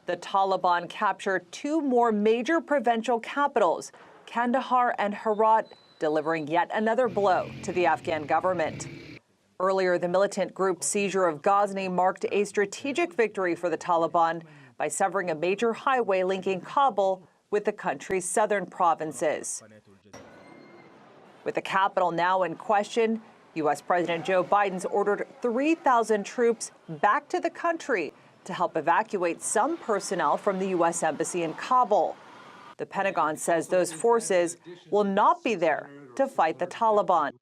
The Taliban captured two more major provincial capitals, Kandahar and Herat, delivering yet another blow to the Afghan government. Earlier, the militant group's seizure of Ghazni marked a strategic victory for the Taliban by severing a major highway linking Kabul with the country's southern provinces. With the capital now in question, U.S. President Joe Biden's ordered 3,000 troops back to the country to help evacuate some personnel from the U.S. Embassy in Kabul. The Pentagon says those forces will not be there to fight the Taliban.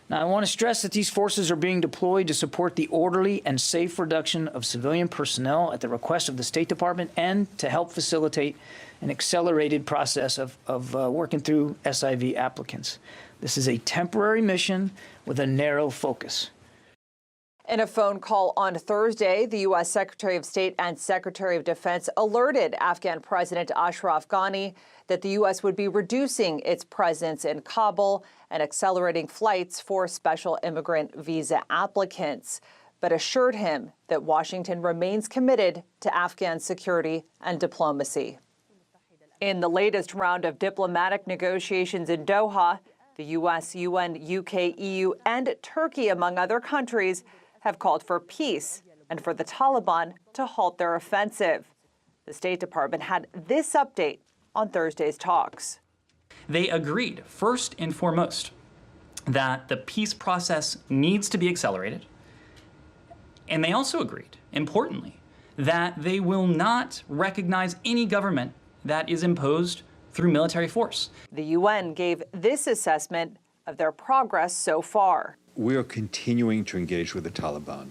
Now, I want to stress that these forces are being deployed to support the orderly and safe reduction of civilian personnel at the request of the State Department and to help facilitate an accelerated process of working through SIV applicants. This is a temporary mission with a narrow focus. In a phone call on Thursday, the U.S. Secretary of State and Secretary of Defense alerted Afghan President Ashraf Ghani that the U.S. would be reducing its presence in Kabul and accelerating flights for special immigrant visa applicants, but assured him that Washington remains committed to Afghan security and diplomacy. In the latest round of diplomatic negotiations in Doha, the U.S., UN, UK, EU, and Turkey, among other countries, have called for peace and for the Taliban to halt their offensive. The State Department had this update on Thursday's talks. They agreed, first and foremost, that the peace process needs to be accelerated. And they also agreed, importantly, that they will not recognize any government that is imposed through military force. The UN gave this assessment of their progress so far. We are continuing to engage with the Taliban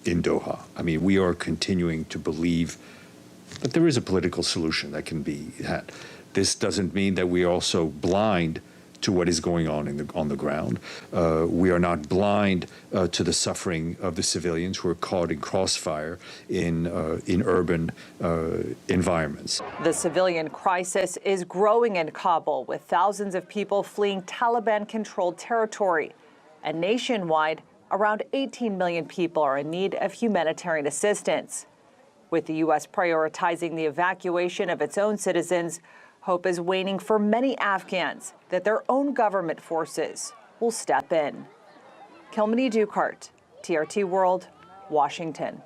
in Doha. I mean, we are continuing to believe that there is a political solution that can be had. This doesn't mean that we are also blind to what is going on on the ground. We are not blind to the suffering of the civilians who are caught in crossfire in urban environments. The civilian crisis is growing in Kabul, with thousands of people fleeing Taliban-controlled territory. And nationwide, around 18 million people are in need of humanitarian assistance. With the U.S. prioritizing the evacuation of its own citizens, hope is waning for many Afghans that their own government forces will step in. Kilmany Dukart, TRT World, Washington.